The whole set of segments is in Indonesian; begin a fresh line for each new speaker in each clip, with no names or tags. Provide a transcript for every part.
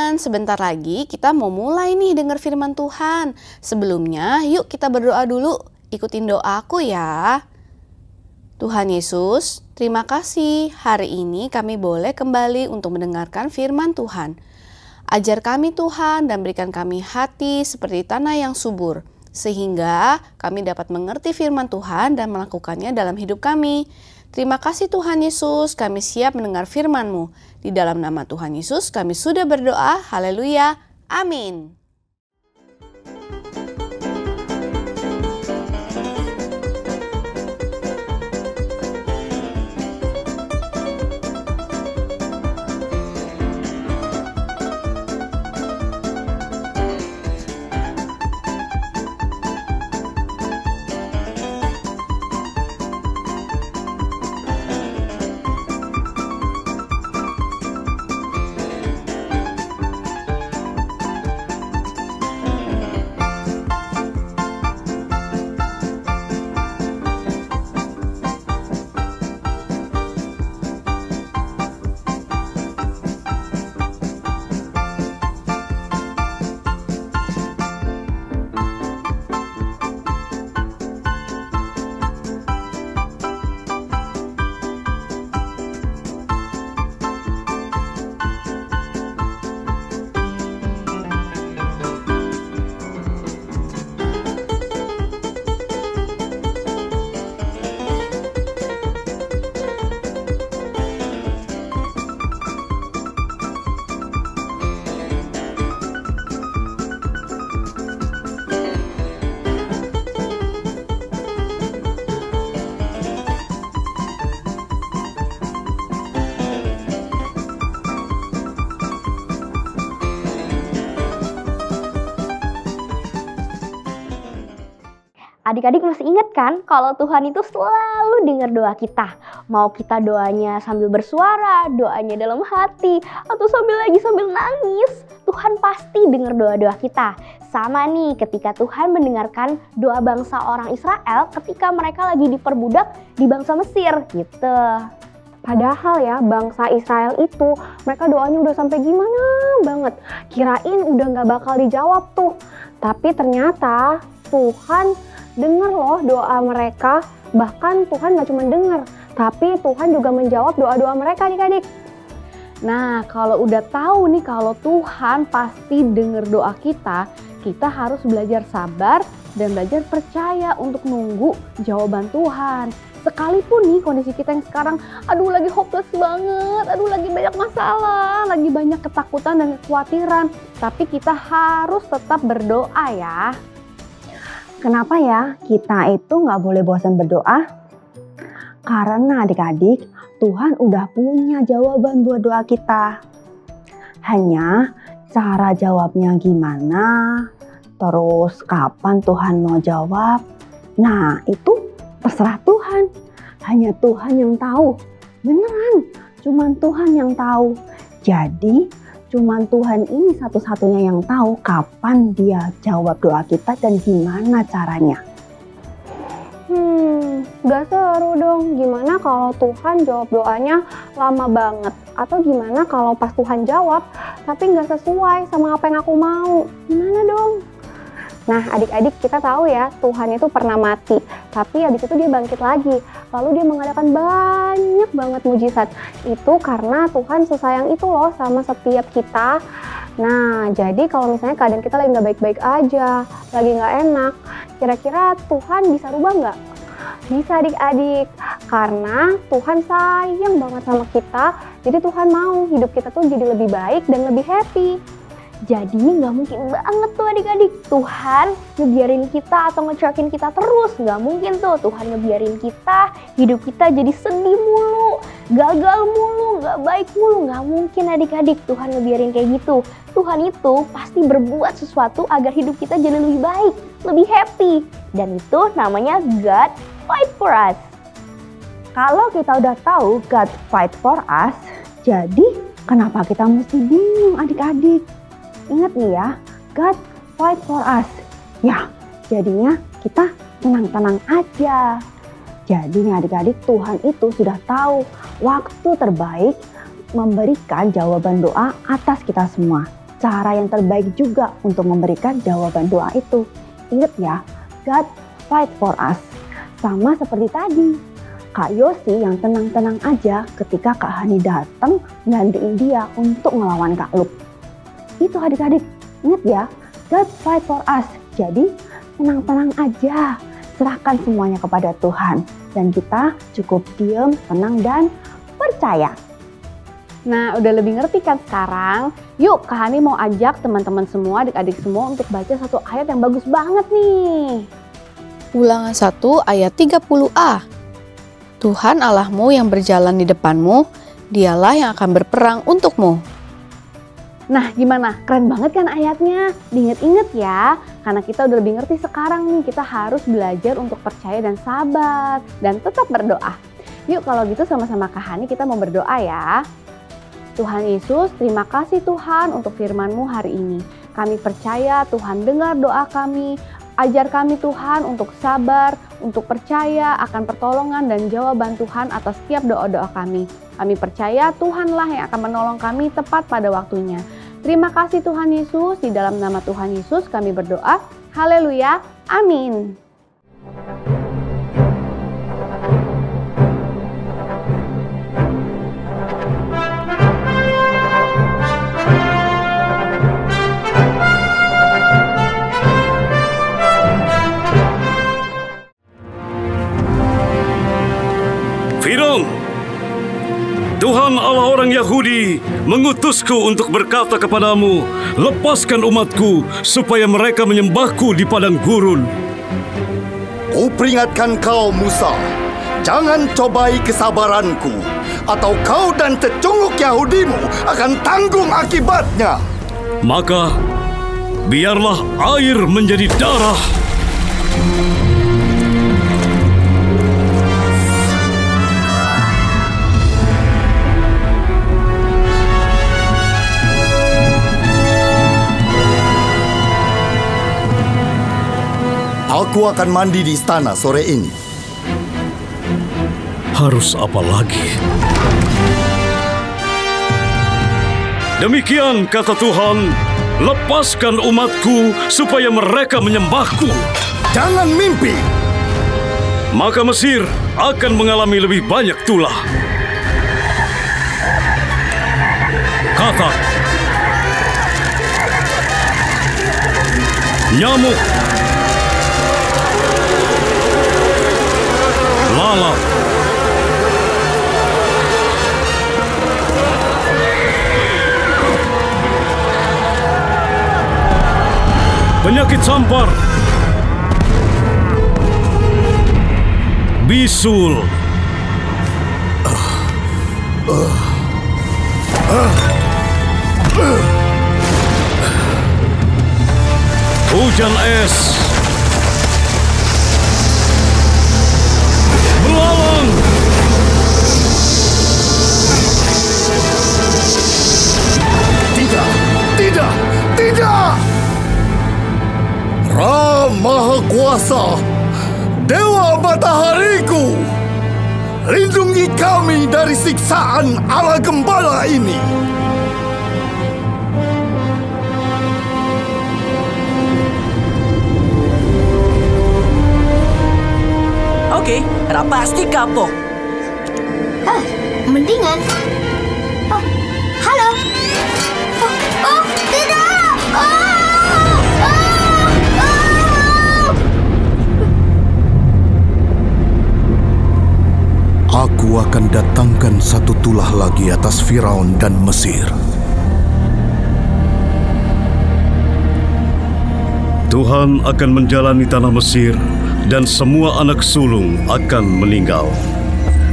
teman-teman, sebentar lagi kita mau mulai nih dengar firman Tuhan. Sebelumnya, yuk kita berdoa dulu. Ikutin doaku ya. Tuhan Yesus, terima kasih hari ini kami boleh kembali untuk mendengarkan firman Tuhan. Ajar kami Tuhan dan berikan kami hati seperti tanah yang subur, sehingga kami dapat mengerti firman Tuhan dan melakukannya dalam hidup kami. Terima kasih Tuhan Yesus, kami siap mendengar firman-Mu. Di dalam nama Tuhan Yesus kami sudah berdoa, haleluya, amin.
Adik-adik masih ingat kan kalau Tuhan itu selalu dengar doa kita. Mau kita doanya sambil bersuara, doanya dalam hati, atau sambil nangis, Tuhan pasti dengar doa-doa kita. Sama nih ketika Tuhan mendengarkan doa bangsa orang Israel ketika mereka lagi diperbudak di bangsa Mesir gitu.
Padahal ya bangsa Israel itu mereka doanya udah sampai gimana banget. Kirain udah gak bakal dijawab tuh. Tapi ternyata Tuhan dengar loh doa mereka. Bahkan Tuhan gak cuma dengar, tapi Tuhan juga menjawab doa-doa mereka adik-adik.
Nah kalau udah tahu nih kalau Tuhan pasti dengar doa kita, kita harus belajar sabar dan belajar percaya untuk nunggu jawaban Tuhan. Sekalipun nih kondisi kita yang sekarang, aduh lagi hopeless banget, aduh lagi banyak masalah, lagi banyak ketakutan dan kekhawatiran. Tapi kita harus tetap berdoa ya.
Kenapa ya kita itu gak boleh bosan berdoa? Karena adik-adik, Tuhan udah punya jawaban buat doa kita. Hanya cara jawabnya gimana, terus kapan Tuhan mau jawab, nah itu terserah Tuhan. Hanya Tuhan yang tahu. Beneran, cuman Tuhan yang tahu. Jadi cuman Tuhan ini satu-satunya yang tahu kapan dia jawab doa kita dan gimana caranya.
Gak seru dong. Gimana kalau Tuhan jawab doanya lama banget? Atau gimana kalau pas Tuhan jawab tapi gak sesuai sama apa yang aku mau? Gimana dong? Nah adik-adik kita tahu ya Tuhan itu pernah mati. Tapi habis itu dia bangkit lagi. Lalu dia mengadakan banyak banget mujizat. Itu karena Tuhan sesayang itu loh sama setiap kita. Nah jadi kalau misalnya keadaan kita lagi gak baik-baik aja, lagi gak enak, kira-kira Tuhan bisa rubah gak? Bisa adik-adik, karena Tuhan sayang banget sama kita. Jadi Tuhan mau hidup kita tuh jadi lebih baik dan lebih happy. Jadi gak mungkin banget tuh adik-adik Tuhan ngebiarin kita atau ngecuekin kita terus. Gak mungkin tuh Tuhan ngebiarin kita, hidup kita jadi sedih mulu, gagal mulu, gak baik mulu. Gak mungkin adik-adik Tuhan ngebiarin kayak gitu. Tuhan itu pasti berbuat sesuatu agar hidup kita jadi lebih baik, lebih happy. Dan itu namanya God fight for us.
Kalau kita udah tahu God fight for us, jadi kenapa kita mesti bingung adik-adik? Ingat nih ya, God fight for us. Ya, jadinya kita tenang-tenang aja. Jadi nih adik-adik, Tuhan itu sudah tahu waktu terbaik memberikan jawaban doa atas kita semua. cara yang terbaik juga untuk memberikan jawaban doa itu. Ingat ya, God fight for us. Sama seperti tadi, Kak Yosi yang tenang-tenang aja ketika Kak Hani datang gantiin dia untuk ngelawan Kak Luke. Itu adik-adik, ingat ya, God fight for us. Jadi tenang-tenang aja, serahkan semuanya kepada Tuhan. Dan kita cukup diam, tenang, dan percaya.
Nah, udah lebih ngerti kan sekarang? Yuk, Kak Hani mau ajak teman-teman semua, adik-adik semua untuk baca satu ayat yang bagus banget nih.
Ulangan 1 ayat 30a. Tuhan Allahmu yang berjalan di depanmu, dialah yang akan berperang untukmu.
Nah, gimana? Keren banget kan ayatnya? Diinget-inget ya, karena kita udah lebih ngerti sekarang nih, kita harus belajar untuk percaya dan sabar, dan tetap berdoa. Yuk, kalau gitu sama-sama Kak Hani kita mau berdoa ya. Tuhan Yesus, terima kasih Tuhan untuk firman-Mu hari ini. Kami percaya Tuhan dengar doa kami. Ajar kami Tuhan untuk sabar, untuk percaya akan pertolongan dan jawaban Tuhan atas setiap doa-doa kami. Kami percaya Tuhanlah yang akan menolong kami tepat pada waktunya. Terima kasih Tuhan Yesus, di dalam nama Tuhan Yesus kami berdoa. Haleluya, amin.
Firaun, Tuhan Allah orang Yahudi mengutusku untuk berkata kepadamu, lepaskan umatku supaya mereka menyembahku di padang gurun.
Kuperingatkan kau Musa, jangan cobai kesabaranku, atau kau dan cecunguk Yahudimu akan tanggung akibatnya.
Maka biarlah air menjadi darah.
Aku akan mandi di istana sore ini.
Harus apa lagi? Demikian kata Tuhan, lepaskan umatku supaya mereka menyembahku.
Jangan mimpi.
Maka Mesir akan mengalami lebih banyak tulah. Kata, nyamuk, lalat, penyakit sampar, bisul, hujan es, belalang,
Tidak! Ra Maha Kuasa, Dewa Matahariku, lindungi kami dari siksaan Allah Gembala ini.
Oke, Ra pasti kapok.
Mendingan. Oh, halo. Oh, tidak.
Aku akan datangkan satu tulah lagi atas Firaun dan Mesir.
Tuhan akan menjalani tanah Mesir dan semua anak sulung akan meninggal.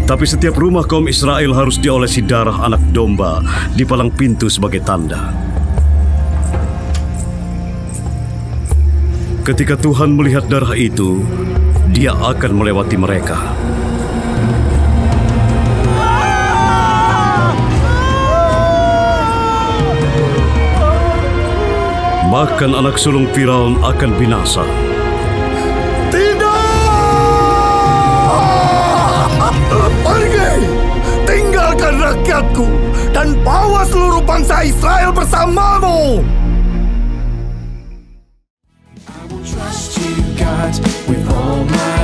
Tapi setiap rumah kaum Israel harus diolesi darah anak domba di palang pintu sebagai tanda. Ketika Tuhan melihat darah itu, Dia akan melewati mereka. Bahkan anak sulung Firaun akan binasa.
Pergi! Tinggalkan rakyatku dan dan bawa seluruh bangsa Israel bersamamu.
I will trust you, God, with all my